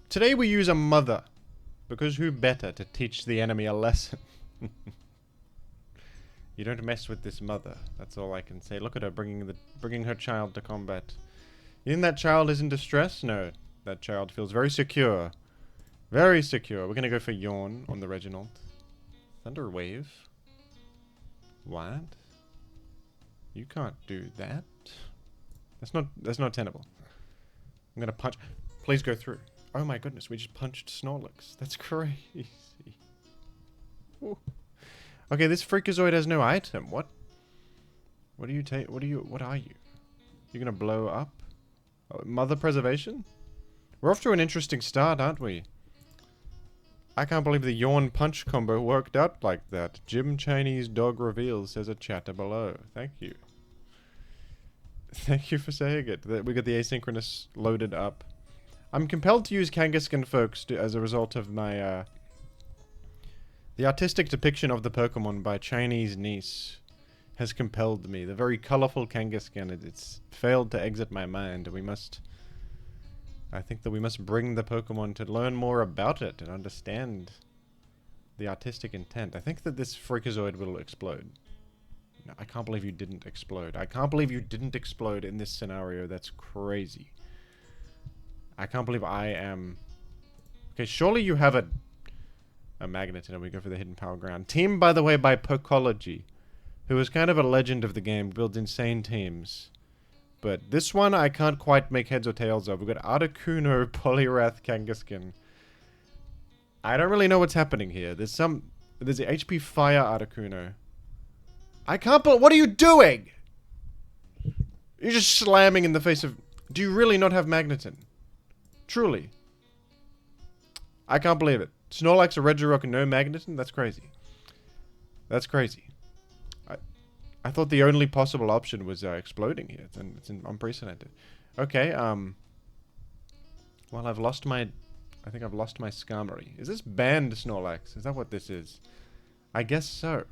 Today we use a mother. Because who better to teach the enemy a lesson? You don't mess with this mother. That's all I can say. Look at her bringing her child to combat. You think that child is in distress? No. That child feels very secure. Very secure. We're gonna go for Yawn on the Reginald. Thunder Wave. What? You can't do that. That's not tenable. I'm gonna punch. Please go through. Oh my goodness, we just punched Snorlax. That's crazy. Ooh. Okay, this Freakazoid has no item. What? What do you take? What are you? You're gonna blow up? Oh, Mother Preservation? We're off to an interesting start, aren't we? I can't believe the Yawn Punch combo worked out like that. Jim Chinese Dog Reveals says a chatter below. Thank you. Thank you for saying it. We got the asynchronous loaded up. I'm compelled to use Kangaskhan, folks, as a result of my, the artistic depiction of the Pokemon by Chinese niece has compelled me. The very colorful Kangaskhan, it's failed to exit my mind. I think that we must bring the Pokemon to learn more about it and understand the artistic intent. I think that this Freakazoid will explode. No, I can't believe you didn't explode. I can't believe you didn't explode in this scenario. That's crazy. I can't believe I am... Okay, surely you have a magnet and we go for the Hidden Power Ground. Team, by the way, by Pokology, who is kind of a legend of the game, builds insane teams. But this one I can't quite make heads or tails of. We've got Articuno, Poliwrath, Kangaskhan. I don't really know what's happening here. There's the HP Fire Articuno. I can't believe... What are you doing? You're just slamming in the face of... Do you really not have Magneton? Truly. I can't believe it. Snorlax, a Regirock, and no Magneton? That's crazy. That's crazy. I thought the only possible option was exploding here. It's unprecedented. Okay, well, I've lost my... I think I've lost my Skarmory. Is this banned Snorlax? Is that what this is? I guess so.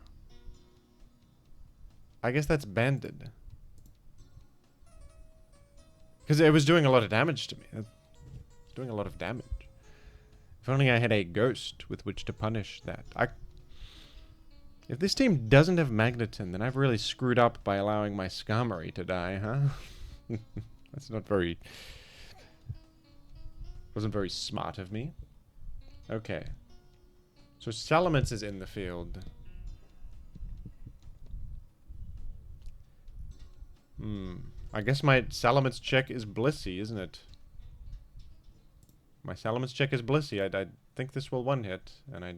I guess that's banded. Because it was doing a lot of damage to me. It's doing a lot of damage. If only I had a ghost with which to punish that. If this team doesn't have Magneton, then I've really screwed up by allowing my Skarmory to die, huh? That's not very... Wasn't very smart of me. Okay. So Salamence is in the field. I guess my Salamence check is Blissey, isn't it? My Salamence check is Blissey. I think this will one-hit, and I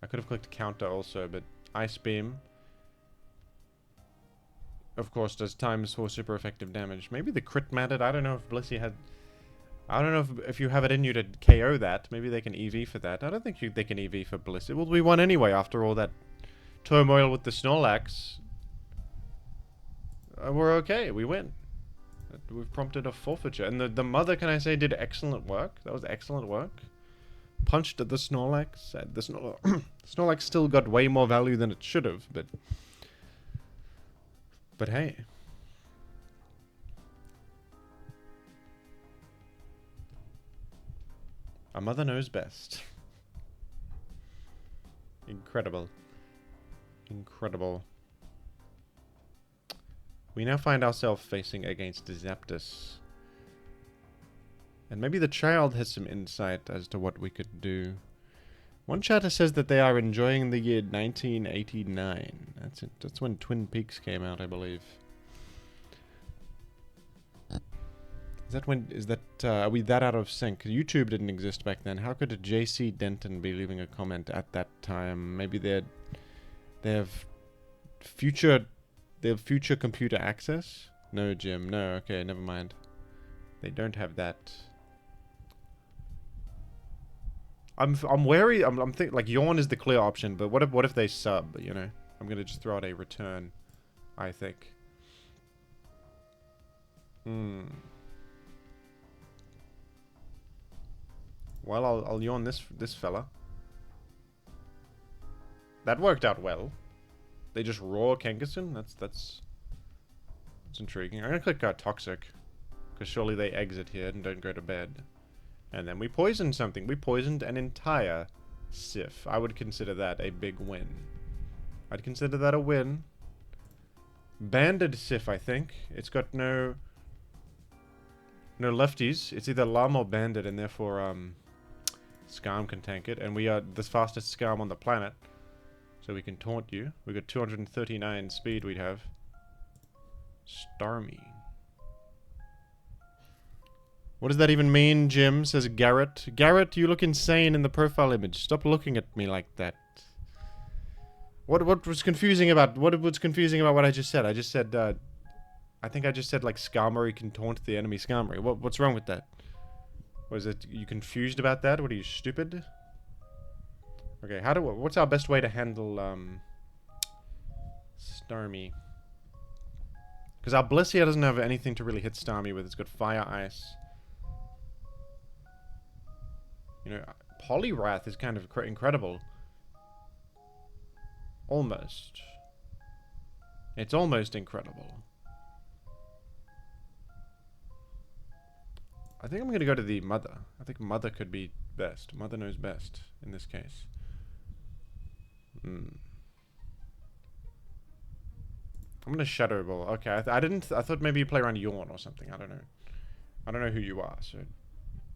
could have clicked counter also, but Ice Beam, of course, does times 4 super effective damage. Maybe the crit mattered. I don't know if Blissey had... I don't know if you have it in you to KO that. Maybe they can EV for that. I don't think they can EV for Blissey. Well, we won anyway after all that turmoil with the Snorlax. We're okay. We win. We've prompted a forfeiture. And the mother, can I say, did excellent work. That was excellent work. Punched at the Snorlax. The Snorlax still got way more value than it should have, but hey. A mother knows best. Incredible. Incredible. We now find ourselves facing against Zapdos. And maybe the child has some insight as to what we could do. One chatter says that they are enjoying the year 1989. That's it. That's when Twin Peaks came out, I believe. Are we that out of sync? YouTube didn't exist back then. How could a JC Denton be leaving a comment at that time? Maybe they have future computer access? No, Jim. No, okay, never mind. They don't have that. I'm wary. I'm thinking like Yawn is the clear option, but what if they sub? You know, I'm gonna just throw out a return. I think. Well, I'll Yawn this fella. That worked out well. They just roar Kangaskhan. That's intriguing. I'm gonna click Toxic, because surely they exit here and don't go to bed. And then we poisoned something. We poisoned an entire Sif. I would consider that a big win. I'd consider that a win. Banded Sif, I think. It's got no lefties. It's either Llama or Banded, and therefore, Skarm can tank it. And we are the fastest Skarm on the planet. So we can taunt you. We got 239 speed we'd have. Starmie. What does that even mean, Jim? Says Garrett. Garrett, you look insane in the profile image. Stop looking at me like that. What was confusing about what I just said? I just said I think I just said like Skarmory can taunt the enemy Skarmory. What's wrong with that? Was it you confused about that? What are you, stupid? Okay, what's our best way to handle Starmie? Because our Blissey doesn't have anything to really hit Starmie with. It's got Fire, Ice. You know, Poliwrath is kind of incredible. Almost. It's almost incredible. I think I'm going to go to the Mother. I think Mother could be best. Mother knows best in this case. I'm going to Shadow Ball. Okay, I thought maybe you play around Yawn or something. I don't know. I don't know who you are, so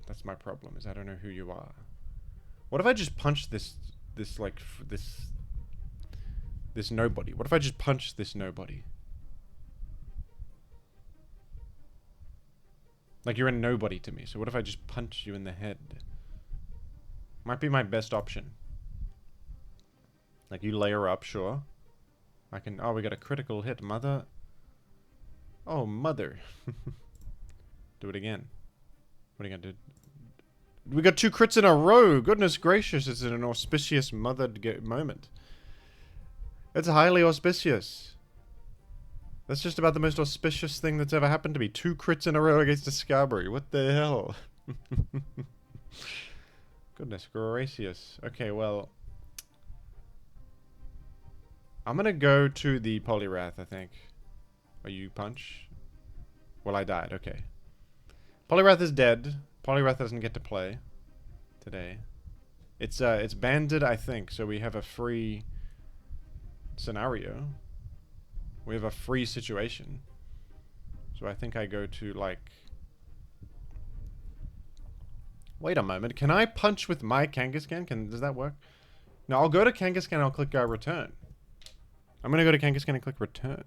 that's my problem, is I don't know who you are. What if I just punch this nobody? What if I just punch this nobody? Like, you're a nobody to me, so what if I just punch you in the head? Might be my best option. Like, you layer up, sure. I can... Oh, we got a critical hit. Mother. Oh, Mother. Do it again. What are you gonna do? We got 2 crits in a row! Goodness gracious, it's an auspicious mothered moment. It's highly auspicious. That's just about the most auspicious thing that's ever happened to me. 2 crits in a row against a Skarmory. What the hell? Goodness gracious. Okay, well... I'm gonna go to the Poliwrath, I think. Oh, you punch? Well, I died. Okay. Poliwrath is dead. Poliwrath doesn't get to play today. It's banded, I think, so we have a free scenario. We have a free situation. So I think I go to, like... Wait a moment. Can I punch with my Kangaskhan? Does that work? No, I'll go to Kangaskhan and I'll click return. I'm going to go to Kangaskhan and click return.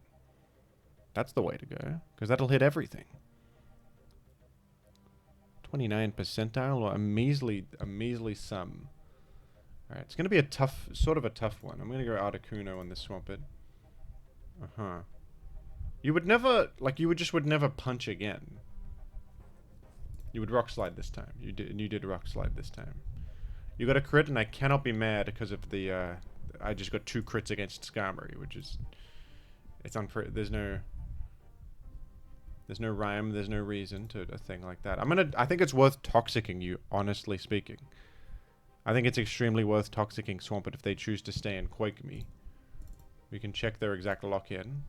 That's the way to go. Because that'll hit everything. 29 percentile or a measly sum. Alright, it's going to be a tough, sort of a tough one. I'm going to go Articuno on this Swampert. Uh-huh. You would never, like, you would never punch again. You would Rock Slide this time. You did Rock Slide this time. You got a crit, and I cannot be mad because of the, I just got 2 crits against Skarmory, which is, it's unfair. There's no rhyme, there's no reason to a thing like that. I think it's worth toxicking you, honestly speaking. I think it's extremely worth toxicking Swampert if they choose to stay and Quake me. We can check their exact lock-in.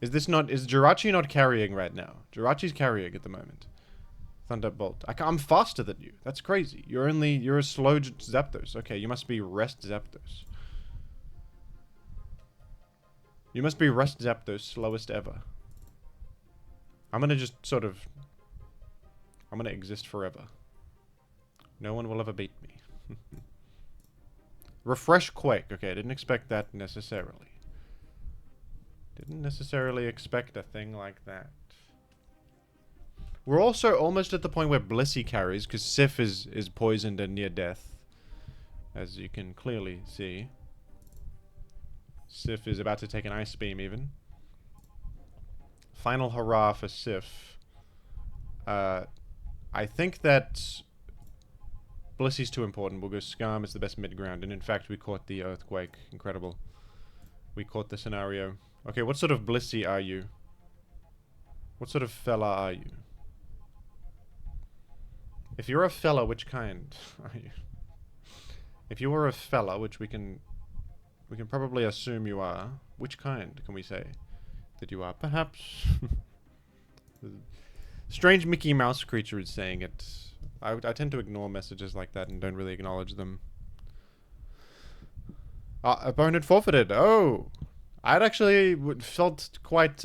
Is Jirachi not carrying right now? Jirachi's carrying at the moment. Thunderbolt. I'm faster than you. That's crazy. You're a slow Zapdos. Okay, you must be Rest Zapdos. You must be Rest Zapdos, slowest ever. I'm gonna just sort of... I'm gonna exist forever. No one will ever beat me. Refresh Quake. Okay, I didn't expect that necessarily. Didn't necessarily expect a thing like that. We're also almost at the point where Blissey carries, because Sif is poisoned and near death. As you can clearly see. Sif is about to take an Ice Beam even. Final hurrah for Sif. I think that Blissey's too important. We'll go Skarm is the best mid-ground. And in fact, we caught the Earthquake. Incredible. We caught the scenario. Okay, what sort of Blissey are you? What sort of fella are you? If you're a fella, which kind are you? If you were a fella, which we can probably assume you are, which kind can we say that you are? Perhaps. Strange Mickey Mouse creature is saying it. I tend to ignore messages like that and don't really acknowledge them. Opponent forfeited. Oh! I'd actually felt quite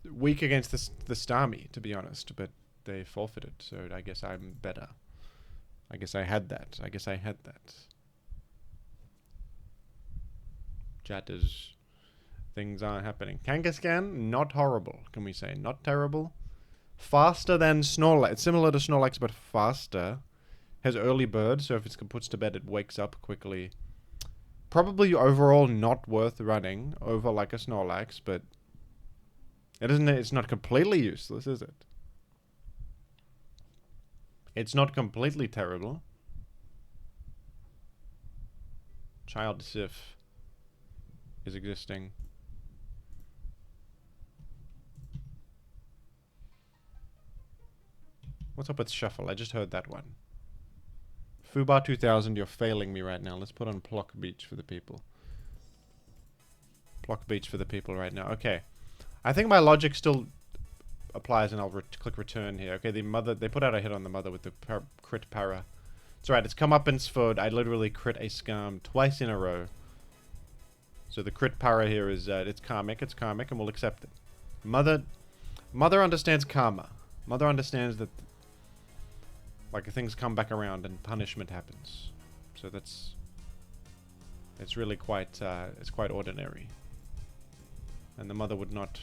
weak against the Starmie, to be honest, but they forfeited, so I guess I'm better. I guess I had that. Chat is... Things are happening. Kangaskhan, not horrible, can we say. Not terrible. Faster than Snorlax. It's similar to Snorlax, but faster. Has early bird, so if it's puts to bed, it wakes up quickly. Probably overall not worth running over like a Snorlax, but... It's not completely useless, is it? It's not completely terrible. Child Sif is existing. What's up with Shuffle? I just heard that one. Fubar 2000, you're failing me right now. Let's put on Plock Beach for the people. Plock Beach for the people right now. Okay. I think my logic still applies, and I'll click return here. Okay, the mother, they put out a hit on the mother with the crit para. It's alright, it's come up in Sford. I literally crit a Skarm twice in a row. So the crit para here is, it's karmic, and we'll accept it. Mother understands karma. Mother understands that, like, things come back around and punishment happens. So that's, it's really quite, it's quite ordinary. And the mother would not...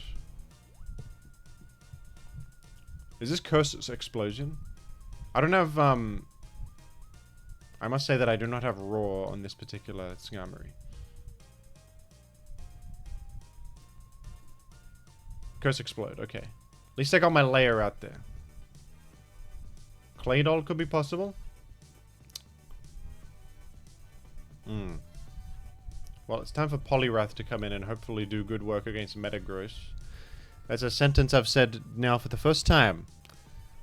Is this Curse's Explosion? I don't have, I must say that I do not have Roar on this particular Skarmory. Curse Explode, okay. At least I got my layer out there. Claydol could be possible. Well, it's time for Poliwrath to come in and hopefully do good work against Metagross. That's a sentence I've said now for the first time.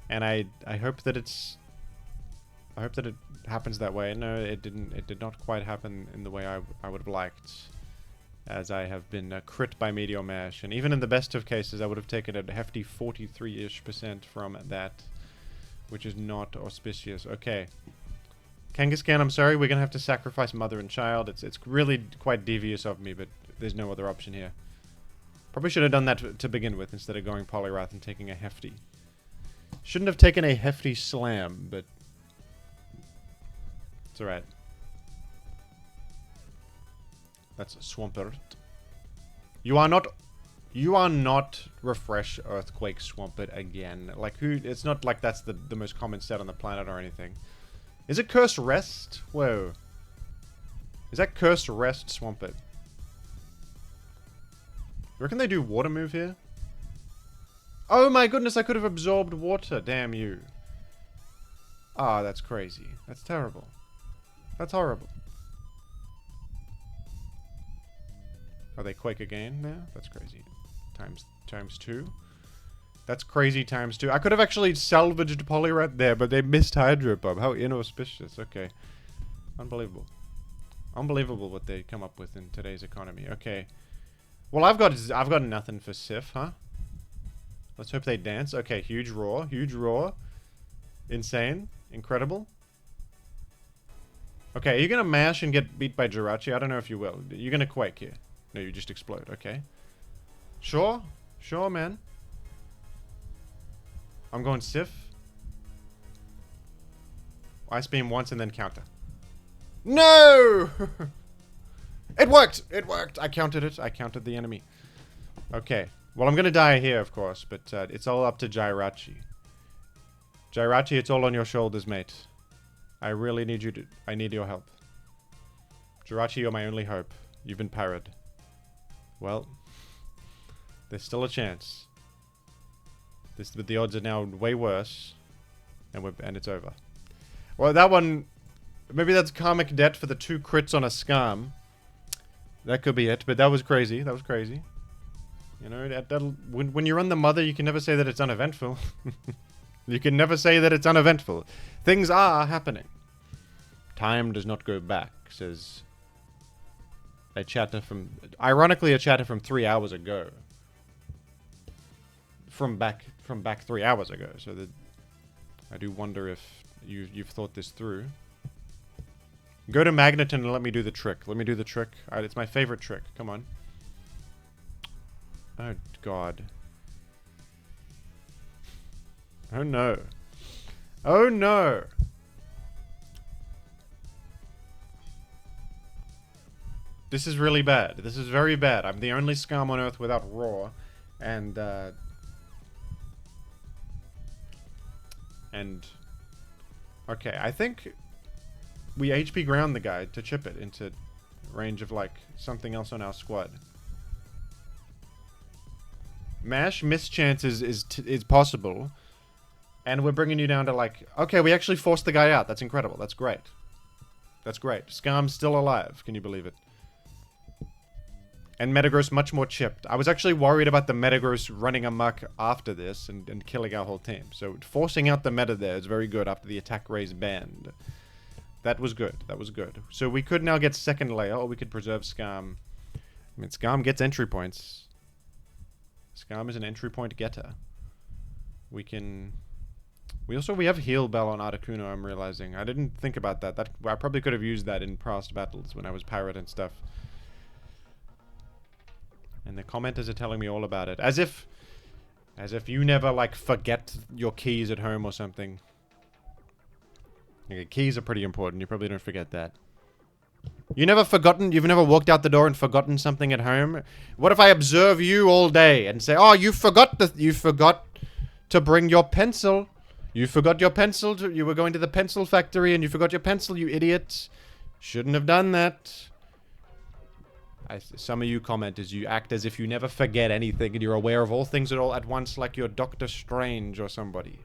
And I hope that it's... I hope that it happens that way. No, it didn't. It did not quite happen in the way I would have liked. As I have been crit by Meteor Mash. And even in the best of cases, I would have taken a hefty 43-ish% from that. Which is not auspicious. Okay. Kangaskhan, I'm sorry, we're gonna have to sacrifice mother and child. It's really quite devious of me, but there's no other option here. Probably should have done that to begin with, instead of going Poliwrath and taking a hefty. Shouldn't have taken a hefty slam, but... It's alright. That's Swampert. You are not Refresh Earthquake Swampert again. Like, who... It's not like that's the most common set on the planet or anything. Is it Cursed Rest? Whoa. Is that Cursed Rest Swampert? You reckon they do water move here? Oh my goodness, I could have absorbed water. Damn you. Ah, that's crazy. That's terrible. That's horrible. Oh, they Quake again now? That's crazy. Times 2. That's crazy times 2. I could have actually salvaged Poliwrath there, but they missed Hydro Pump. How inauspicious. Okay. Unbelievable. Unbelievable what they come up with in today's economy. Okay. Well, I've got nothing for Sif, huh? Let's hope they dance. Okay, huge roar. Huge roar. Insane. Incredible. Okay, are you gonna mash and get beat by Jirachi? I don't know if you will. You're gonna Quake here. No, you just explode. Okay. Sure. Sure, man. I'm going Sif. Ice Beam once and then counter. No! It worked! It worked! I counted it. I counted the enemy. Okay. Well, I'm gonna die here, of course, but it's all up to Jirachi. Jirachi, it's all on your shoulders, mate. I really need you to... I need your help. Jirachi, you're my only hope. You've been parried. Well, there's still a chance. But the odds are now way worse. And it's over. Well, that one... Maybe that's karmic debt for the 2 crits on a Skarm. That could be it, but that was crazy. That was crazy. You know, when you run the mother, you can never say that it's uneventful. You can never say that it's uneventful. Things are happening. Time does not go back, says a chatter from... Ironically, a chatter from 3 hours ago. From back 3 hours ago. So I do wonder if you've thought this through. Go to Magneton and let me do the trick. Let me do the trick. Alright, it's my favorite trick. Come on. Oh, God. Oh, no. Oh, no! This is really bad. This is very bad. I'm the only Skarm on Earth without Roar. And, okay, I think we HP ground the guy to chip it into range of, like, something else on our squad. Mash mischance is possible. And we're bringing you down to, like... Okay, we actually forced the guy out. That's incredible. That's great. That's great. Skarm's still alive. Can you believe it? And Metagross much more chipped. I was actually worried about the Metagross running amok after this and killing our whole team. So forcing out the meta there is very good after the attack raise banned. That was good. That was good. So we could now get second layer, or we could preserve Skarm. I mean, Skarm gets entry points. Skarm is an entry point getter. We can... We have Heal Bell on Articuno, I'm realizing. I didn't think about that. I probably could have used that in past battles when I was Pirate and stuff. And the commenters are telling me all about it. As if you never, like, forget your keys at home or something. Okay, keys are pretty important. You probably don't forget that. You've never walked out the door and forgotten something at home? What if I observe you all day and say, oh, you forgot to bring your pencil. You forgot your pencil. You were going to the pencil factory and you forgot your pencil, you idiot. Shouldn't have done that. Some of you commenters, you act as if you never forget anything and you're aware of all things at once, like you're Doctor Strange or somebody.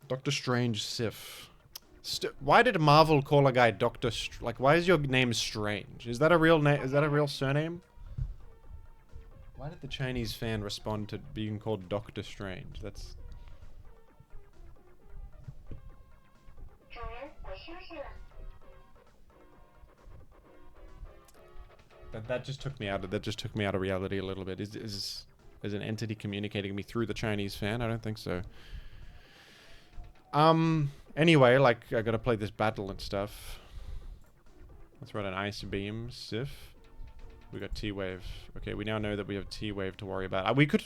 Doctor Strange Sif. Why did Marvel call a guy Doctor like, why is your name Strange? Is that a real name? Is that a real surname? Why did the Chinese fan respond to being called Doctor Strange? That's... That just took me out of reality a little bit. Is an entity communicating me through the Chinese fan? I don't think so. Anyway, like, I gotta play this battle and stuff. Let's run an Ice Beam, Sif. We got T-Wave. Okay, we now know that we have T-Wave to worry about. We could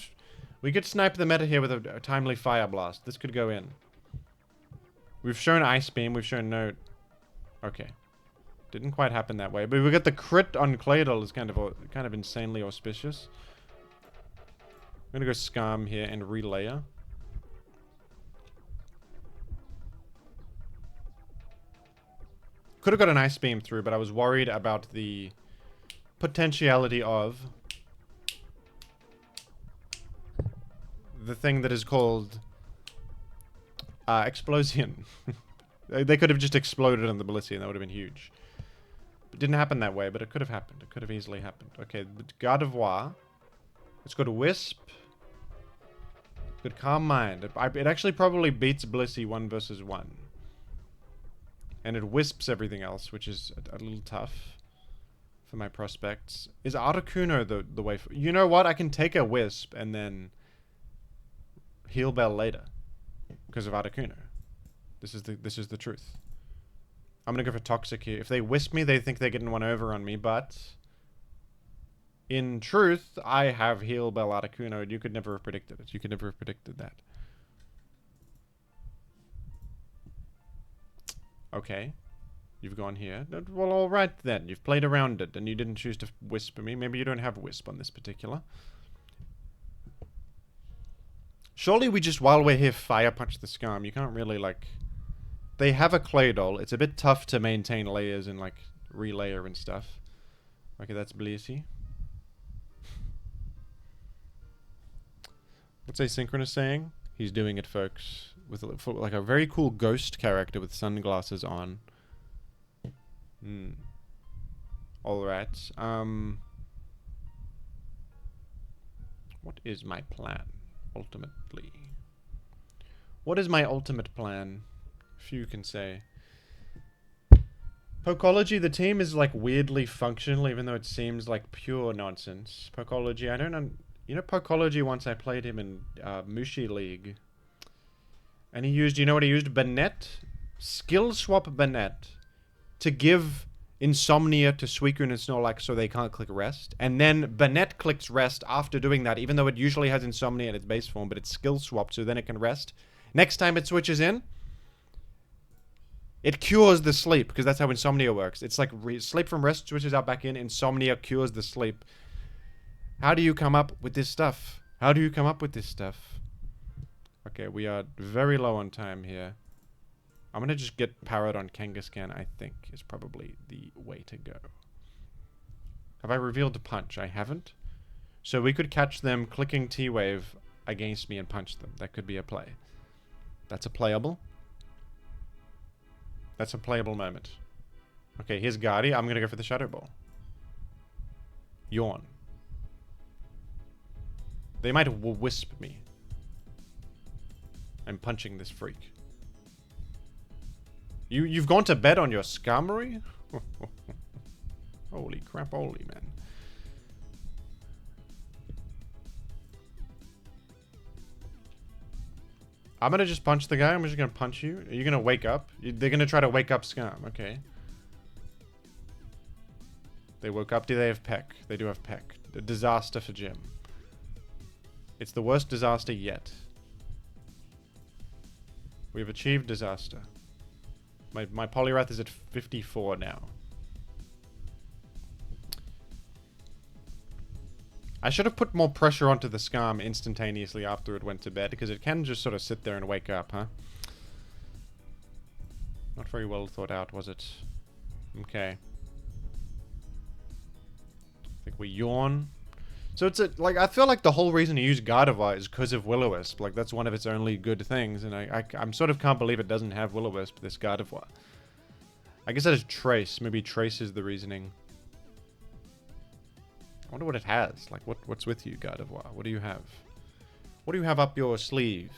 snipe the meta here with a timely Fire Blast. This could go in. We've shown Ice Beam, we've shown no... Okay. Didn't quite happen that way, but we got the crit on Claydol is kind of insanely auspicious. I'm gonna go Skarm here and Relayer. Could have got an Ice Beam through, but I was worried about the potentiality of the thing that is called Explosion. They could have just exploded on the Blissey and that would have been huge. It didn't happen that way, but it could have happened. It could have easily happened. Okay, Gardevoir. It's got a Wisp. It's got Calm Mind. It actually probably beats Blissey 1 versus 1. And it wisps everything else, which is a little tough for my prospects. Is Articuno the way for... You know what? I can take a Wisp and then Heal Bell later because of Articuno. This is the truth. I'm gonna go for Toxic here. If they Wisp me, they think they're getting one over on me, but in truth, I have Heal Bell Articuno, and you could never have predicted it. You could never have predicted that. Okay. You've gone here. Well, alright then. You've played around it, and you didn't choose to Wisp me. Maybe you don't have Wisp on this particular. Surely we just, while we're here, Fire Punch the Skarm. You can't really, like... They have a Claydol. It's a bit tough to maintain layers and, like, relayer and stuff. Okay, that's Blissey. What's Asynchronous saying? He's doing it, folks. With like a very cool ghost character with sunglasses on. Alright. What is my plan, ultimately? What is my ultimate plan? Few can say. Pokology, the team is like weirdly functional, even though it seems like pure nonsense. Pokology, I don't You know, Pokology, once I played him in Mushi League. And he used, you know what he used? Banette. Skill swap Banette. To give Insomnia to Suicune and Snorlax so they can't click Rest. And then Banette clicks Rest after doing that, even though it usually has Insomnia in its base form, but it's skill swapped so then it can rest. Next time it switches in, it cures the sleep, because that's how Insomnia works. It's like sleep from rest switches out back in, Insomnia cures the sleep. How do you come up with this stuff? How do you come up with this stuff? Okay, we are very low on time here. I'm gonna just get Parrot on Kangaskhan, I think, is probably the way to go. Have I revealed Punch? I haven't. So we could catch them clicking T-Wave against me and punch them. That could be a play. That's a playable. That's a playable moment. Okay, here's Guardy. I'm gonna go for the Shadow Ball. Yawn. They might wisp me. I'm punching this freak. You've gone to bed on your Skarmory? Holy crap, holy man. I'm gonna just punch the guy. I'm just gonna punch you. Are you gonna wake up? They're gonna try to wake up Skarm. Okay. They woke up. Do they have Peck? They do have Peck. A disaster for Jim. It's the worst disaster yet. We've achieved disaster. My Poliwrath is at 54 now. I should have put more pressure onto the Skarm instantaneously after it went to bed, because it can just sort of sit there and wake up, huh? Not very well thought out, was it? Okay. I think we yawn. So it's like, I feel like the whole reason to use Gardevoir is because of Will-O-Wisp. Like, that's one of its only good things, and I'm sort of can't believe it doesn't have Will-O-Wisp, this Gardevoir. I guess that is Trace. Maybe Trace is the reasoning. I wonder what it has. Like, what's with you, Gardevoir? What do you have? What do you have up your sleeve?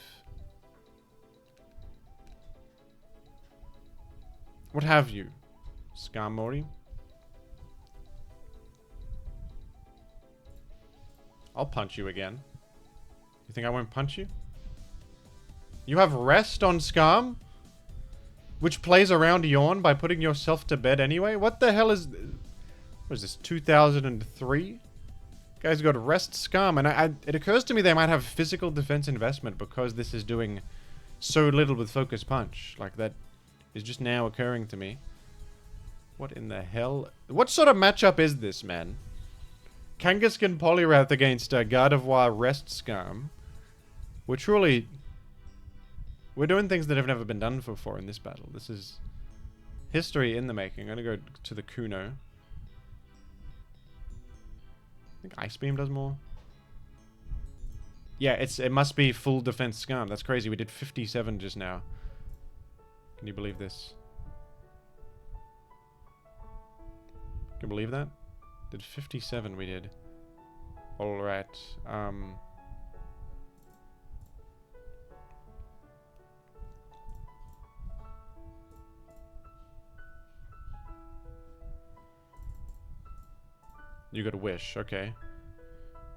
What have you? Skarmory? I'll punch you again. You think I won't punch you? You have Rest on Skarm? Which plays around Yawn by putting yourself to bed anyway? What the hell is... What is this, 2003? Guys got Rest Skarm, and it occurs to me they might have physical defense investment because this is doing so little with Focus Punch. Like, that is just now occurring to me. What in the hell? What sort of matchup is this, man? Kangaskhan Poliwrath against Gardevoir Rest Skarm. We're doing things that have never been done before in this battle. This is history in the making. I'm gonna go to the Kuno. I think Ice Beam does more. Yeah, it must be full defense Skarm. That's crazy. We did 57 just now. Can you believe this? Can you believe that? Did 57 we did. Alright. You got a Wish, okay.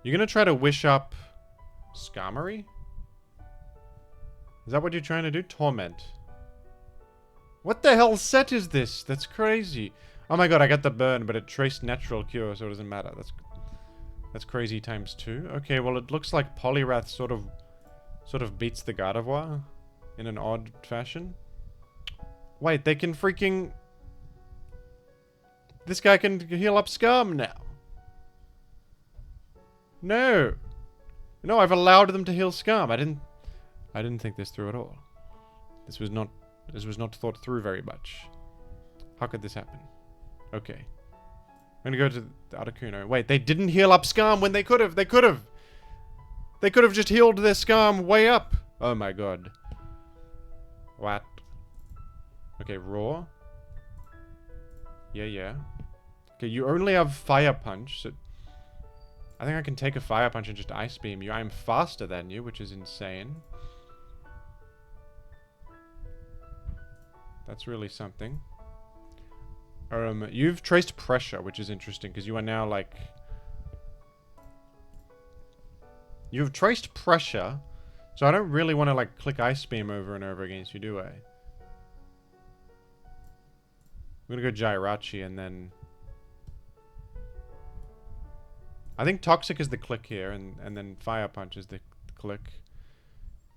You're gonna try to Wish up Skarmory? Is that what you're trying to do? Torment. What the hell set is this? That's crazy. Oh my god, I got the burn, but it traced natural cure, so it doesn't matter. That's crazy times 2. Okay, well it looks like Poliwrath sort of beats the Gardevoir in an odd fashion. Wait, they can freaking... This guy can heal up Skarm now. No. No, I've allowed them to heal Skarm. I didn't think this through at all. This was not thought through very much. How could this happen? Okay. I'm gonna go to the Articuno. Wait, they didn't heal up Skarm when they could have. They could have. They could have just healed their Skarm way up. Oh my god. What? Okay, Roar. Yeah. Okay, you only have Fire Punch, so... I think I can take a Fire Punch and just Ice Beam you. I'm faster than you, which is insane. That's really something. You've traced Pressure, which is interesting, because you are now, like... You've traced pressure, so I don't really want to, like, click Ice Beam over and over against you, do I? I'm gonna go Jirachi and then... I think Toxic is the click here, and then Fire Punch is the click.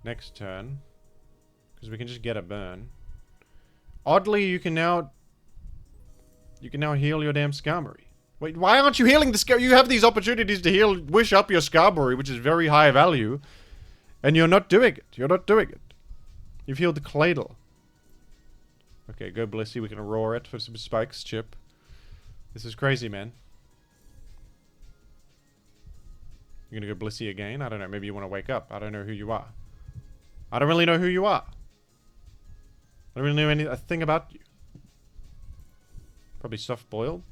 Next turn. Because we can just get a burn. Oddly, you can now heal your damn Skarmory. Wait, why aren't you healing the Skarmory? You have these opportunities to heal, wish up your Skarmory, which is very high value. And you're not doing it. You're not doing it. You've healed the Cladle. Okay, go Blissey. We can roar it for some spikes, Chip. This is crazy, man. You're gonna go Blissey again? I don't know. Maybe you want to wake up. I don't know who you are. I don't really know who you are. I don't really know a thing about you. Probably soft-boiled.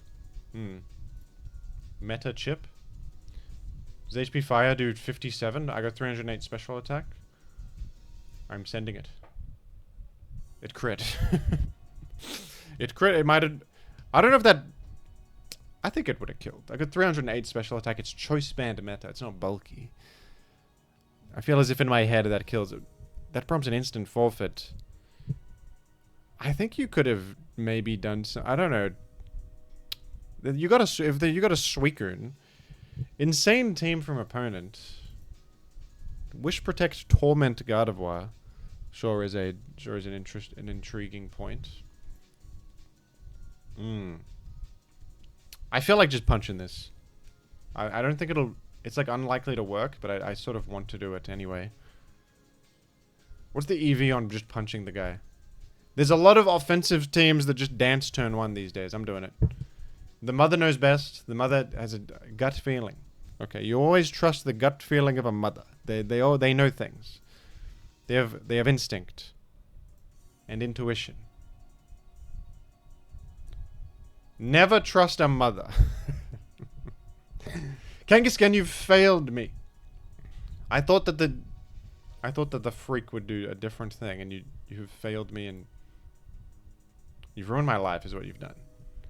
Meta Chip. Does HP Fire do 57? I got 308 special attack. I'm sending it. It crit. It crit. It might have... I don't know if that... I think it would have killed. I got 308 special attack. It's choice band meta. It's not bulky. I feel as if in my head that kills it. That prompts an instant forfeit. I think you could have maybe done some... I don't know. You got a Suicune. Insane team from opponent. Wish Protect Torment Gardevoir. Sure is an intriguing point. I feel like just punching this. I don't think it'll... It's like unlikely to work, but I sort of want to do it anyway. What's the EV on just punching the guy? There's a lot of offensive teams that just dance turn 1 these days. I'm doing it. The mother knows best. The mother has a gut feeling. Okay, you always trust the gut feeling of a mother. They know things. They have instinct and intuition. Never trust a mother. Kangaskhan, you've failed me. I thought that the freak would do a different thing, and you've failed me, and you've ruined my life, is what you've done.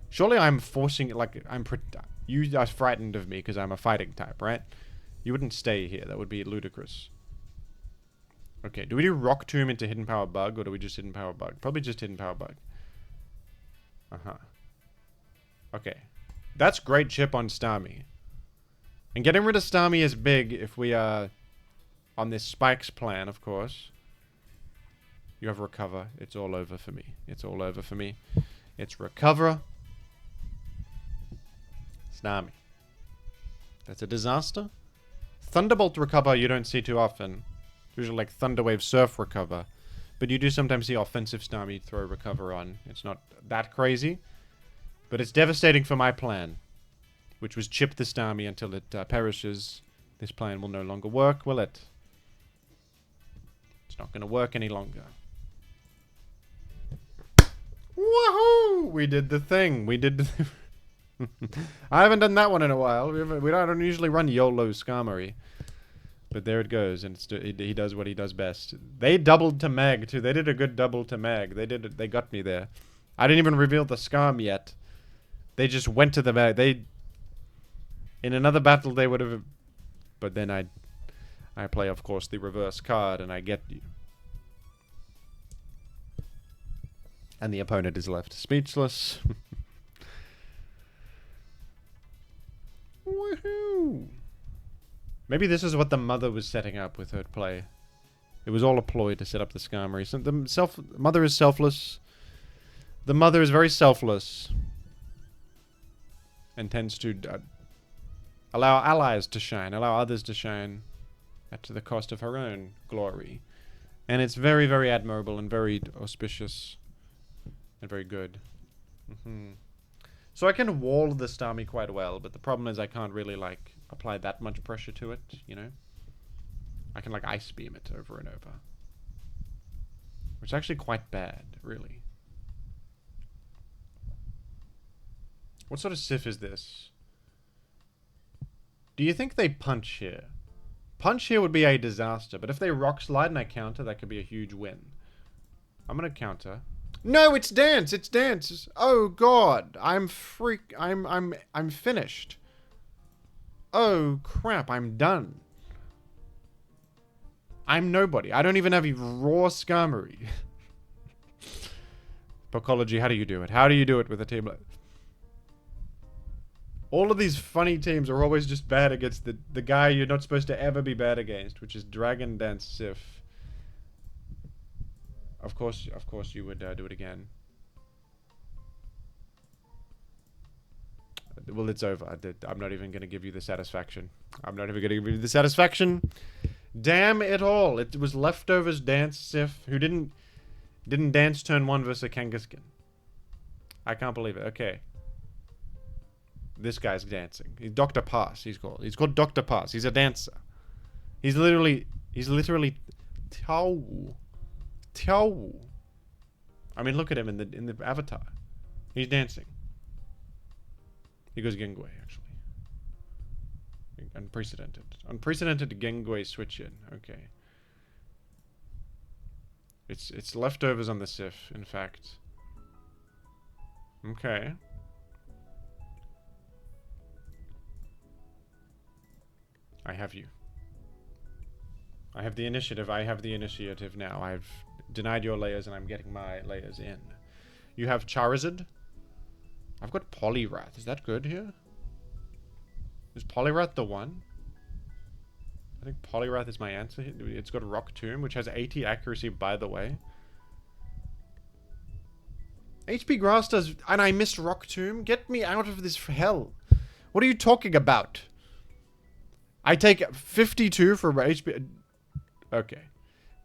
Surely I'm forcing it, like you are frightened of me because I'm a fighting type, right? You wouldn't stay here. That would be ludicrous. Okay, do we do Rock Tomb into Hidden Power Bug, or do we just Hidden Power Bug? Probably just Hidden Power Bug. Okay. That's great chip on Starmie. And getting rid of Starmie is big if we are on this Spikes plan, of course. You have Recover. It's all over for me. It's all over for me. It's Recover. Starmie. That's a disaster. Thunderbolt Recover you don't see too often. It's usually like Thunderwave Surf Recover. But you do sometimes see offensive Starmie throw Recover on. It's not that crazy. But it's devastating for my plan. Which was chip the Starmie until it perishes. This plan will no longer work, will it? It's not going to work any longer. Woohoo! We did the thing. We did the I haven't done that one in a while. We don't usually run YOLO Skarmory. But there it goes, and he does what he does best. They doubled to Mag, too. They did a good double to Mag. They got me there. I didn't even reveal the Skarm yet. They just went to the Mag. In another battle, they would have... But then I play, of course, the reverse card, and I get you. And the opponent is left speechless. Woohoo! Maybe this is what the mother was setting up with her play. It was all a ploy to set up the Skarmory. So the mother is selfless. The mother is very selfless. And tends to allow allies to shine. Allow others to shine. At the cost of her own glory. And it's very, very admirable and very auspicious. And very good. So I can wall the Starmie quite well, but the problem is I can't really, like, apply that much pressure to it, you know? I can, like, Ice Beam it over and over. Which is actually quite bad, really. What sort of Sif is this? Do you think they punch here? Punch here would be a disaster, but if they Rock Slide and I counter, that could be a huge win. I'm gonna counter. No, it's dance. It's dance. Oh God, I'm finished. Oh crap, I'm done. I'm nobody. I don't even have a raw Skarmory. Pokology, how do you do it? How do you do it with a team like... All of these funny teams are always just bad against the guy you're not supposed to ever be bad against, which is Dragon Dance Sif. Of course you would do it again. Well, it's over. I'm not even going to give you the satisfaction. I'm not even going to give you the satisfaction. Damn it all. It was Leftovers Dance Sif, who didn't dance turn 1 versus a kangaskhan. I can't believe it. Okay. This guy's dancing. He's Dr. Pass, he's called. He's called Dr. Pass. He's a dancer. He's literally Tao. I mean, look at him in the avatar. He's dancing. He goes Gengwe, actually. Unprecedented. Unprecedented Gengwe switch in. Okay. It's leftovers on the Sif, in fact. Okay. I have you. I have the initiative. I have the initiative now. I've denied your layers and I'm getting my layers in. You have Charizard. I've got Poliwrath. Is that good here? Is Poliwrath the one? I think Poliwrath is my answer. It's got Rock Tomb, which has 80 accuracy, by the way. HP Grass does... And I missed Rock Tomb? Get me out of this hell. What are you talking about? I take 52 for HP... Okay.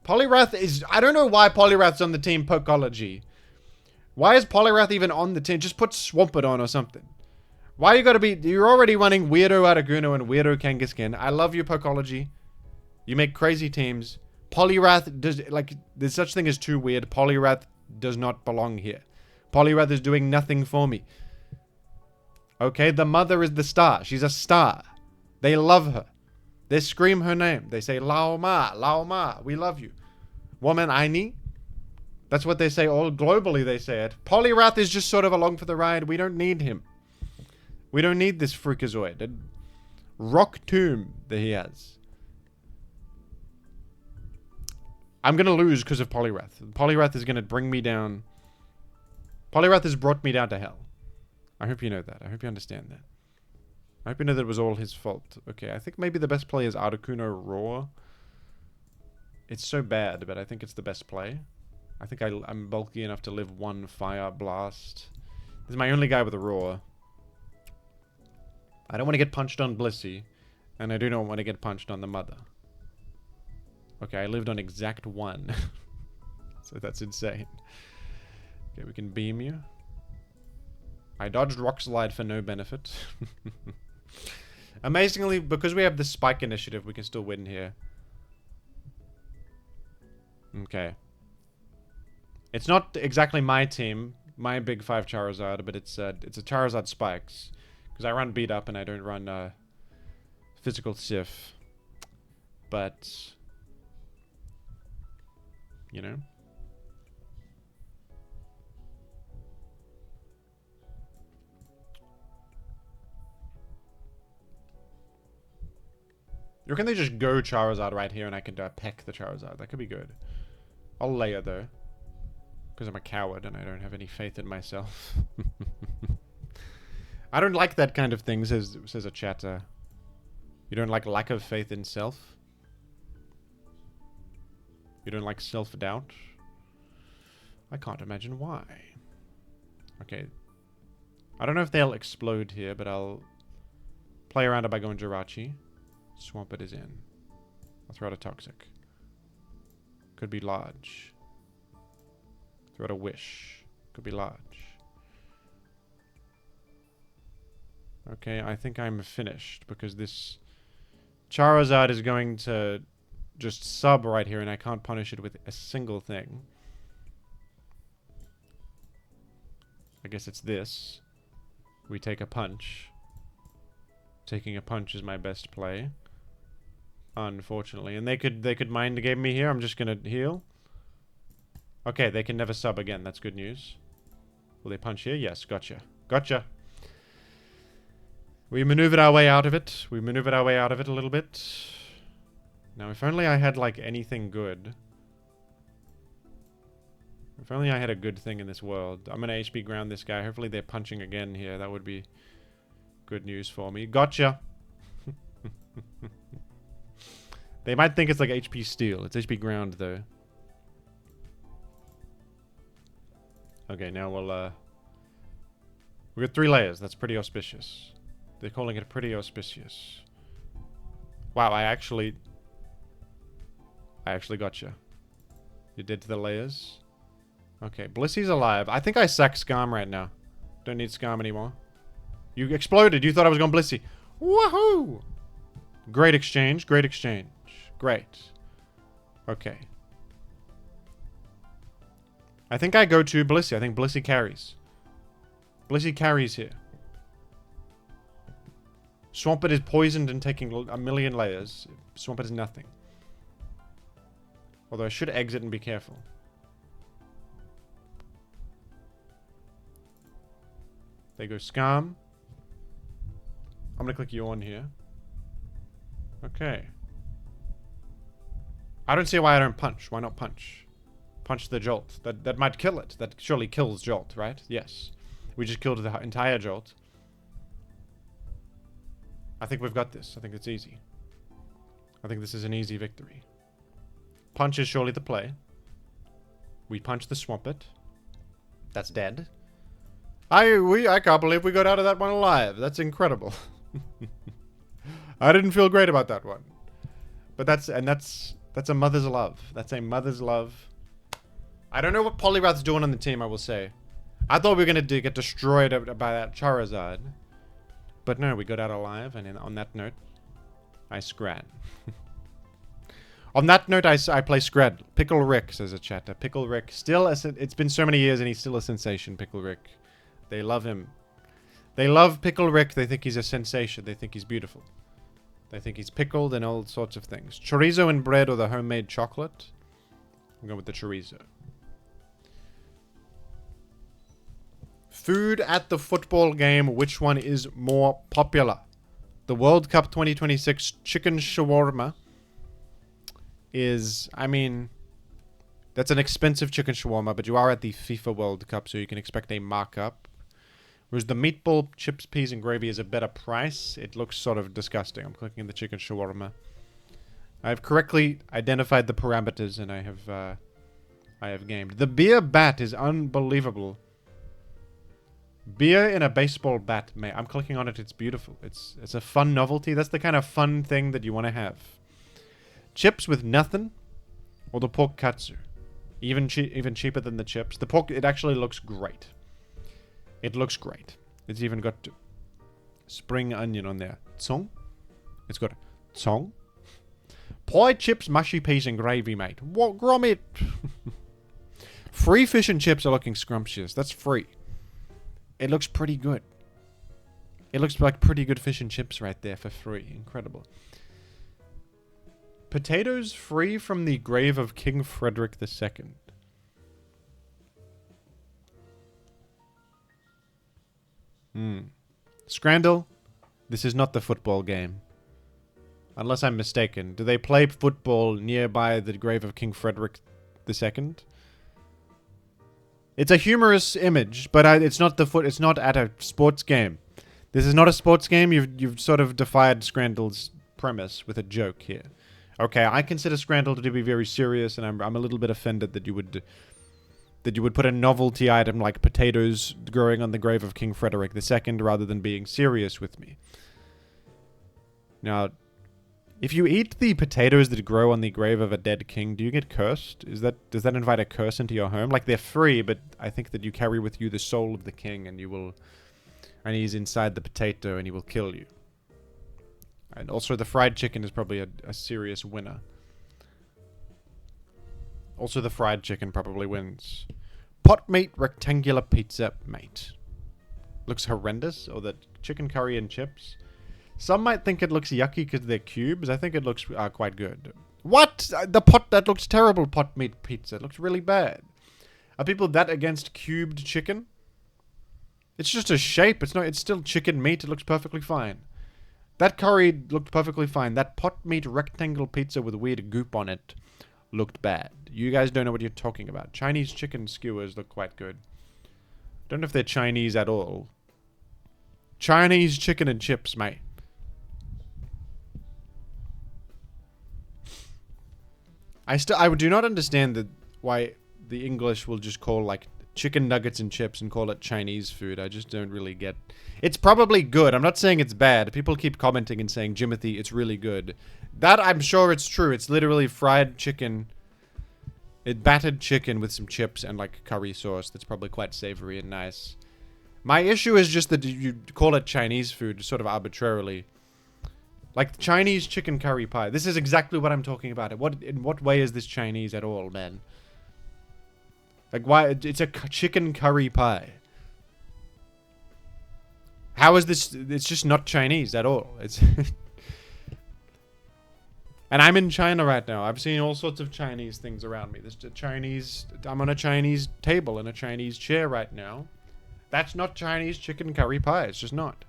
Poliwrath is... I don't know why Poliwrath's on the team Pokology. Why is Poliwrath even on the team? Just put Swampert or something. Why you gotta be... You're already running Weirdo Articuno and Weirdo Kangaskhan. I love your Pokology. You make crazy teams. Poliwrath does... Like, there's such thing as too weird. Poliwrath does not belong here. Poliwrath is doing nothing for me. Okay, the mother is the star. She's a star. They love her. They scream her name. They say, Lao Ma, we love you. Woman Aini. That's what they say all globally, they say it. Poliwrath is just sort of along for the ride. We don't need him. We don't need this Freakazoid. Rock Tomb that he has. I'm going to lose because of Poliwrath. Poliwrath is going to bring me down. Poliwrath has brought me down to hell. I hope you know that. I hope you understand that. I hope you know that it was all his fault. Okay, I think maybe the best play is Articuno Roar. It's so bad, but I think it's the best play. I think I'm bulky enough to live one Fire Blast. This is my only guy with a Roar. I don't want to get punched on Blissey. And I do not want to get punched on the mother. Okay, I lived on exact 1. So that's insane. Okay, we can beam you. I dodged Rock Slide for no benefit. Amazingly, because we have the Spike initiative, we can still win here. Okay. It's not exactly my team, my big 5 Charizard, but it's a Charizard Spikes. Because I run Beat Up and I don't run Physical Sif. But, you know. You reckon they just go Charizard right here and I can peck the Charizard? That could be good. I'll layer though. Because I'm a coward and I don't have any faith in myself. I don't like that kind of thing, says a chatter. You don't like lack of faith in self? You don't like self-doubt? I can't imagine why. Okay. I don't know if they'll explode here, but I'll play around it by going Jirachi. Swampert is in. I'll throw out a Toxic. Could be large. Throw out a Wish. Could be large. Okay, I think I'm finished because this Charizard is going to just sub right here and I can't punish it with a single thing. I guess it's this. We take a punch. Taking a punch is my best play. Unfortunately. And they could mind game me here. I'm just gonna heal. Okay, they can never sub again. That's good news. Will they punch here? Yes, gotcha. Gotcha. We maneuvered our way out of it. We maneuvered our way out of it a little bit. Now, if only I had, like, anything good. If only I had a good thing in this world. I'm gonna HP ground this guy. Hopefully they're punching again here. That would be good news for me. Gotcha! They might think it's like HP steal. It's HP ground, though. Okay, now we'll, we got 3 layers. That's pretty auspicious. They're calling it pretty auspicious. Wow, I actually gotcha. You did to the layers. Okay, Blissy's alive. I think I sack Skarm right now. Don't need Skarm anymore. You exploded. You thought I was going Blissey. Woohoo! Great exchange. Great exchange. Great. Okay. I think I go to Blissey. I think Blissey carries. Blissey carries here. Swampert is poisoned and taking a million layers. Swampert is nothing. Although I should exit and be careful. There goes Skarm. I'm gonna click Yawn here. Okay. I don't see why I don't punch. Why not punch? Punch the Jolt. That might kill it. That surely kills Jolt, right? Yes. We just killed the entire Jolt. I think we've got this. I think it's easy. I think this is an easy victory. Punch is surely the play. We punch the Swampert. That's dead. I can't believe we got out of that one alive. That's incredible. I didn't feel great about that one. But that's a mother's love. That's a mother's love. I don't know what Poliwrath's doing on the team, I will say. I thought we were going to get destroyed by that Charizard. But no, we got out alive, and on that note, I scran. On that note, I play Scred. Pickle Rick, says a chatter. Pickle Rick. Still, it's been so many years, and he's still a sensation, Pickle Rick. They love him. They love Pickle Rick. They think he's a sensation. They think he's beautiful. They think he's pickled and all sorts of things. Chorizo and bread or the homemade chocolate? I'm going with the chorizo. Food at the football game. Which one is more popular? The World Cup 2026 chicken shawarma is, I mean, that's an expensive chicken shawarma, but you are at the FIFA World Cup, so you can expect a markup. Whereas the meatball, chips, peas, and gravy is a better price. It looks sort of disgusting. I'm clicking the chicken shawarma. I've correctly identified the parameters, and I have gamed. The beer bat is unbelievable. Beer in a baseball bat, mate. I'm clicking on it. It's beautiful. It's a fun novelty. That's the kind of fun thing that you want to have. Chips with nothing, or the pork katsu. Even cheaper than the chips. The pork, it actually looks great. It looks great. It's even got spring onion on there. Tsong. It's got tsong. Pie, chips, mushy peas, and gravy, mate. What grommet? Free fish and chips are looking scrumptious. That's free. It looks pretty good. It looks like pretty good fish and chips right there for free. Incredible. Potatoes free from the grave of King Frederick II. Scrandle, this is not the football game. Unless I'm mistaken. Do they play football nearby the grave of King Frederick II? It's a humorous image, but it's not it's not at a sports game. This is not a sports game. You've sort of defied Scrandle's premise with a joke here. Okay, I consider Scrandle to be very serious, and I'm a little bit offended that you would put a novelty item like potatoes growing on the grave of King Frederick II rather than being serious with me. Now, if you eat the potatoes that grow on the grave of a dead king, do you get cursed? Does that invite a curse into your home? Like, they're free, but I think that you carry with you the soul of the king, and he's inside the potato, and he will kill you. And also, the fried chicken is probably a serious winner. Also, the fried chicken probably wins. Pot meat rectangular pizza, mate. Looks horrendous. Or the chicken curry and chips. Some might think it looks yucky because they're cubes. I think it looks quite good. What? That looks terrible, pot meat pizza. It looks really bad. Are people that against cubed chicken? It's just a shape. It's still chicken meat. It looks perfectly fine. That curry looked perfectly fine. That pot meat rectangle pizza with weird goop on it looked bad. You guys don't know what you're talking about. Chinese chicken skewers look quite good. Don't know if they're Chinese at all. Chinese chicken and chips, mate. I do not understand why the English will just call like chicken nuggets and chips and call it Chinese food. I just don't really get. It's probably good. I'm not saying it's bad. People keep commenting and saying, Jimothy, it's really good. That I'm sure it's true. It's literally fried chicken. Battered chicken with some chips and like curry sauce. That's probably quite savory and nice. My issue is just that you call it Chinese food sort of arbitrarily. Like Chinese chicken curry pie. This is exactly what I'm talking about. In what way is this Chinese at all, man? Like why? It's a chicken curry pie. How is this? It's just not Chinese at all. It's. And I'm in China right now. I've seen all sorts of Chinese things around me. There's a Chinese. I'm on a Chinese table in a Chinese chair right now. That's not Chinese chicken curry pie. It's just not.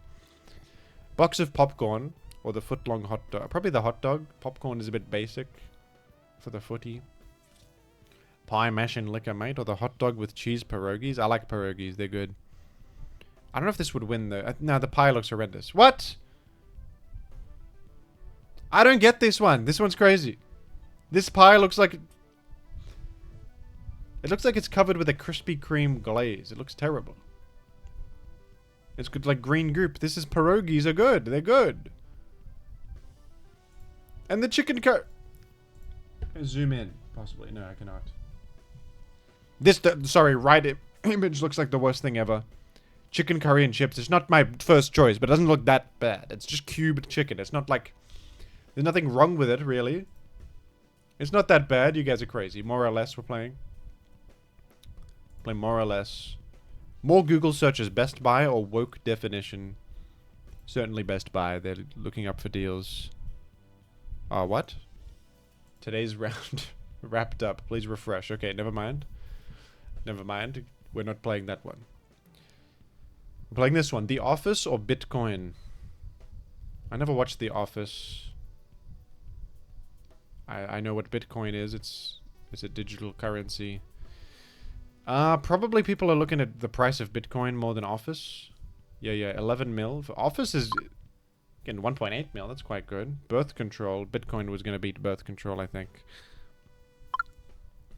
Box of popcorn. Or the foot-long hot dog. Probably the hot dog. Popcorn is a bit basic for the footy. Pie, mash, and liquor, mate. Or the hot dog with cheese pierogies. I like pierogies. They're good. I don't know if this would win, though. No, the pie looks horrendous. What? I don't get this one. This one's crazy. This pie looks like... It looks like it's covered with a Krispy Kreme glaze. It looks terrible. It's good, like green goop. This is pierogies are good. They're good. And the chicken curry. Zoom in, possibly. No, I cannot. This, sorry, image looks like the worst thing ever. Chicken curry and chips. It's not my first choice, but it doesn't look that bad. It's just cubed chicken. It's not like... There's nothing wrong with it, really. It's not that bad. You guys are crazy. More or less, we're playing. Play more or less. More Google searches. Best Buy or woke definition? Certainly Best Buy. They're looking up for deals. What? Today's round wrapped up. Please refresh. Okay, never mind. Never mind. We're not playing that one. We're playing this one. The Office or Bitcoin? I never watched The Office. I know what Bitcoin is. It's a digital currency. Probably people are looking at the price of Bitcoin more than Office. Yeah, 11 mil. For Office is... Again, 1.8 mil, that's quite good. Birth control. Bitcoin was going to beat birth control, I think.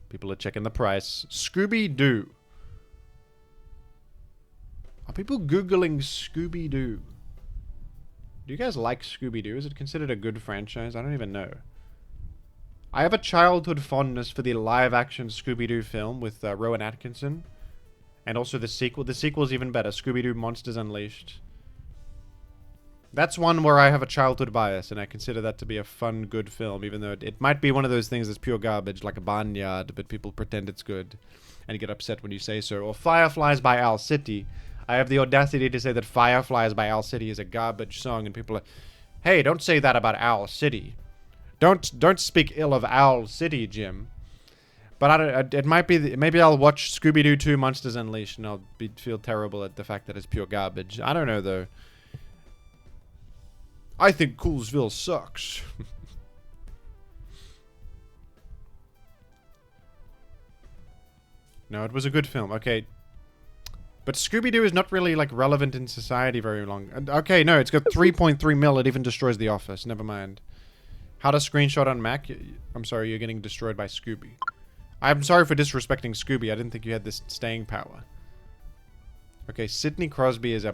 People are checking the price. Scooby-Doo. Are people Googling Scooby-Doo? Do you guys like Scooby-Doo? Is it considered a good franchise? I don't even know. I have a childhood fondness for the live-action Scooby-Doo film with Rowan Atkinson. And also the sequel. The sequel's even better. Scooby-Doo Monsters Unleashed. That's one where I have a childhood bias, and I consider that to be a fun, good film, even though it might be one of those things that's pure garbage, like a barnyard, but people pretend it's good, and you get upset when you say so. Or Fireflies by Owl City. I have the audacity to say that Fireflies by Owl City is a garbage song, and people are, hey, don't say that about Owl City. Don't speak ill of Owl City, Jim. But I don't, it might be, maybe I'll watch Scooby-Doo 2 Monsters Unleashed, and I'll feel terrible at the fact that it's pure garbage. I don't know, though. I think Coolsville sucks. No, it was a good film. Okay. But Scooby-Doo is not really, like, relevant in society very long. Okay, no, it's got 3.3 mil. It even destroys The Office. Never mind. How to screenshot on Mac? I'm sorry, you're getting destroyed by Scooby. I'm sorry for disrespecting Scooby. I didn't think you had this staying power. Okay, Sidney Crosby is a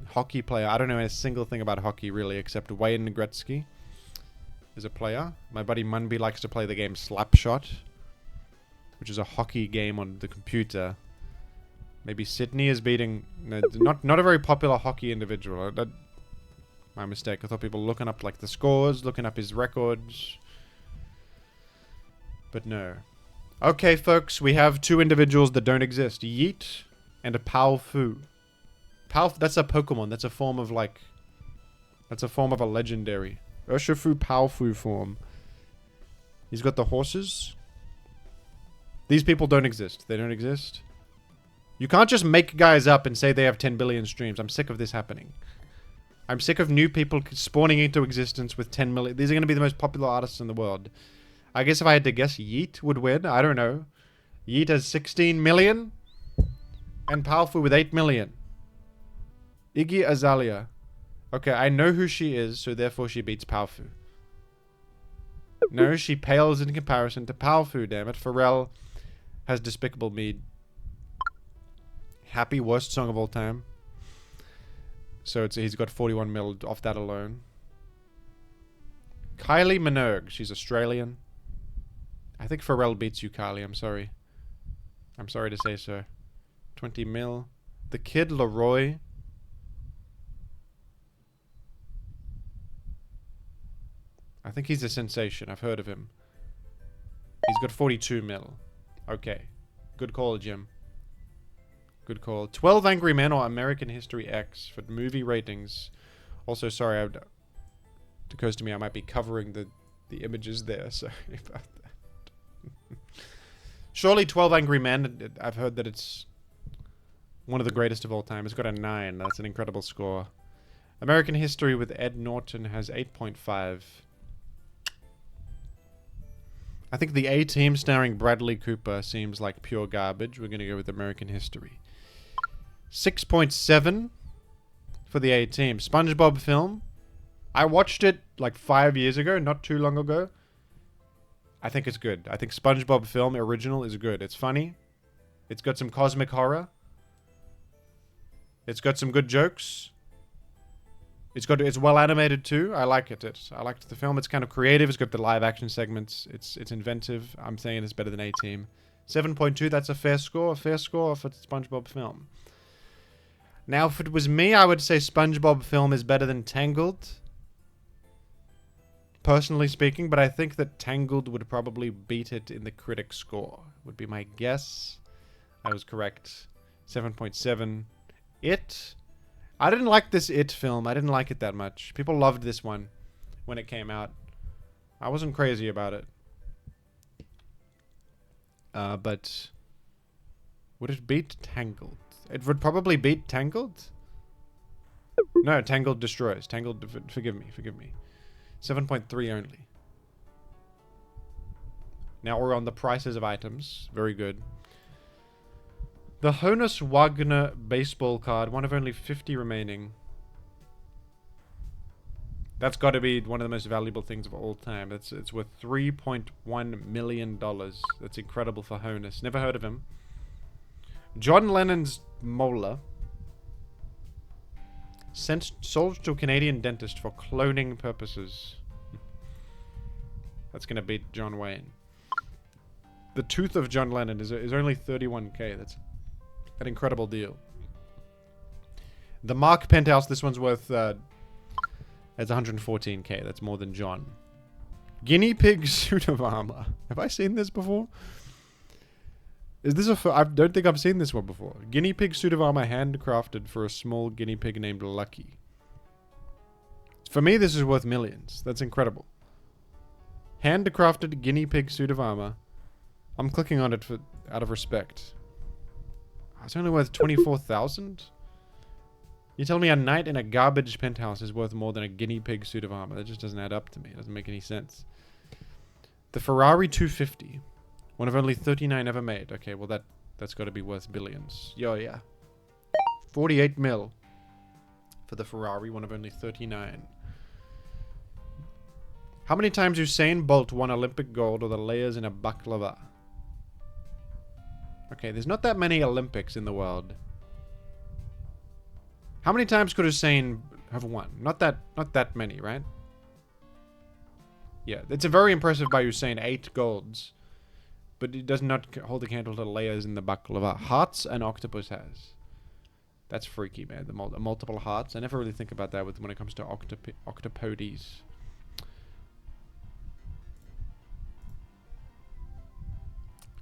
hockey player. I don't know a single thing about hockey, really, except Wayne Gretzky is a player. My buddy Munby likes to play the game Slapshot, which is a hockey game on the computer. Maybe Sydney is beating... No, not a very popular hockey individual. My mistake. I thought people were looking up, like, the scores, looking up his records. But no. Okay, folks, we have two individuals that don't exist. Yeet and a Powfu. That's a Pokemon. That's a form of, like... That's a form of a legendary. Urshifu Powfu form. He's got the horses. These people don't exist. They don't exist. You can't just make guys up and say they have 10 billion streams. I'm sick of this happening. I'm sick of new people spawning into existence with 10 million. These are going to be the most popular artists in the world. I guess if I had to guess, Yeet would win. I don't know. Yeet has 16 million. And Palfu with 8 million. Iggy Azalea. Okay, I know who she is, so therefore she beats Palfu. No, she pales in comparison to Palfu, damn it. Pharrell has Despicable Me. Happy, worst song of all time. So he's got 41 mil off that alone. Kylie Minogue. She's Australian. I think Pharrell beats you, Kylie. I'm sorry. I'm sorry to say so. 20 mil. The Kid Leroy. I think he's a sensation. I've heard of him. He's got 42 mil. Okay. Good call, Jim. Good call. 12 Angry Men or American History X for movie ratings. Also, sorry, it occurs to me I might be covering the images there. Sorry about that. Surely 12 Angry Men, I've heard that it's one of the greatest of all time. It's got a 9. That's an incredible score. American History with Ed Norton has 8.5. I think the A-Team starring Bradley Cooper seems like pure garbage. We're going to go with American History. 6.7 for the A-Team. SpongeBob film. I watched it like 5 years ago, not too long ago. I think it's good. I think SpongeBob film original is good. It's funny. It's got some cosmic horror. It's got some good jokes. It's well animated too. I like it. I liked the film. It's kind of creative. It's got the live action segments. It's inventive. I'm saying it's better than A-Team. 7.2. That's a fair score. A fair score for SpongeBob film. Now, if it was me, I would say SpongeBob film is better than Tangled. Personally speaking, but I think that Tangled would probably beat it in the critic score. Would be my guess. I was correct. 7.7. It. I didn't like this It film. I didn't like it that much. People loved this one when it came out. I wasn't crazy about it. But would it beat Tangled? It would probably beat Tangled? No, Tangled destroys. Tangled, forgive me. 7.3 only. Now we're on the prices of items. Very good. The Honus Wagner baseball card, one of only 50 remaining. That's got to be one of the most valuable things of all time. It's worth $3.1 million. That's incredible for Honus. Never heard of him. John Lennon's molar. Sold to a Canadian dentist for cloning purposes. That's going to beat John Wayne. The tooth of John Lennon is only 31k. That's an incredible deal. The Mark Penthouse, this one's worth, it's 114k. That's more than John. Guinea pig suit of armor. Have I seen this before? Is this I don't think I've seen this one before. Guinea pig suit of armor handcrafted for a small guinea pig named Lucky. For me, this is worth millions. That's incredible. Handcrafted guinea pig suit of armor. I'm clicking on it out of respect. It's only worth 24,000? You tell me a night in a garbage penthouse is worth more than a guinea pig suit of armor. That just doesn't add up to me. It doesn't make any sense. The Ferrari 250. One of only 39 ever made. Okay, well that's got to be worth billions. Yeah. 48 mil for the Ferrari, one of only 39. How many times Usain Bolt won Olympic gold or the layers in a baklava? Okay, there's not that many Olympics in the world. How many times could Usain have won? Not that many, right? Yeah, it's a very impressive by Usain, 8 golds. But it does not hold a candle to the layers in the baklava. Hearts an octopus has. That's freaky, man. The multiple hearts. I never really think about that when it comes to octopodes.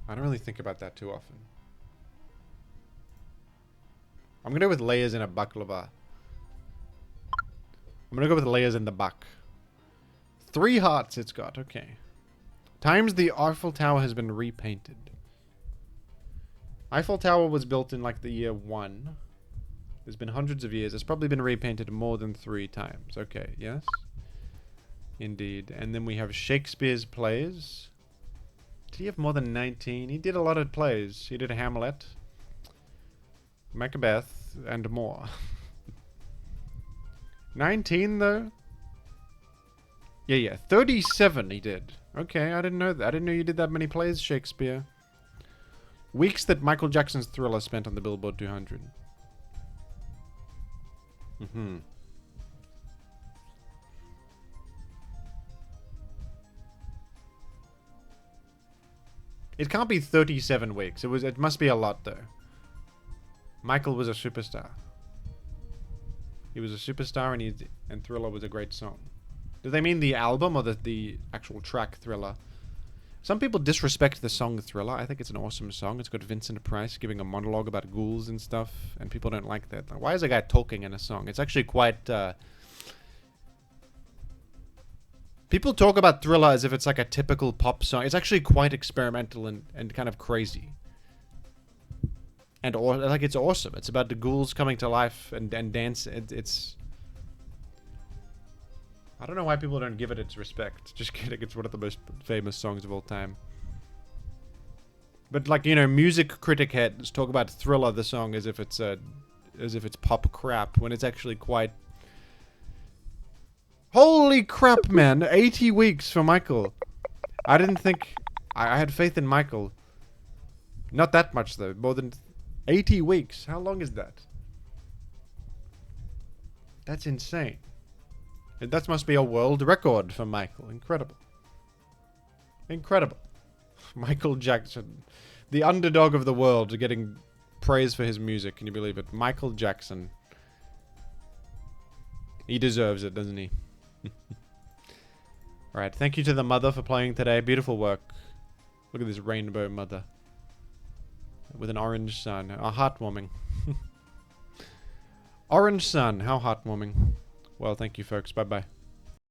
I don't really think about that too often. I'm going to go with layers in a baklava. I'm going to go with layers in the buck. 3 hearts it's got. Okay. Times the Eiffel Tower has been repainted. Eiffel Tower was built in like the year 1. There's been hundreds of years. It's probably been repainted more than 3 times. Okay, yes. Indeed. And then we have Shakespeare's plays. Did he have more than 19? He did a lot of plays. He did Hamlet, Macbeth, and more. 19 though? Yeah. 37 he did. Okay, I didn't know that. I didn't know you did that many plays, Shakespeare. Weeks that Michael Jackson's Thriller spent on the Billboard 200. It can't be 37 weeks. It must be a lot though. Michael was a superstar. He was a superstar, and Thriller was a great song. Do they mean the album or the actual track Thriller? Some people disrespect the song Thriller. I think it's an awesome song. It's got Vincent Price giving a monologue about ghouls and stuff, and people don't like that. Why is a guy talking in a song? It's actually quite... People talk about Thriller as if it's like a typical pop song. It's actually quite experimental and kind of crazy. And like it's awesome. It's about the ghouls coming to life and dance. It's... I don't know why people don't give it its respect. Just kidding. It's one of the most famous songs of all time. But like, you know, music critic heads talk about Thriller, the song, as if it's pop crap, when it's actually quite... Holy crap, man! 80 weeks for Michael. I didn't think... I had faith in Michael. Not that much, though. More than 80 weeks. How long is that? That's insane. That must be a world record for Michael. Incredible. Incredible. Michael Jackson. The underdog of the world getting praise for his music. Can you believe it? Michael Jackson. He deserves it, doesn't he? Alright, thank you to the mother for playing today. Beautiful work. Look at this rainbow mother. With an orange sun. Heartwarming. Orange sun. How heartwarming. Well, thank you, folks. Bye-bye.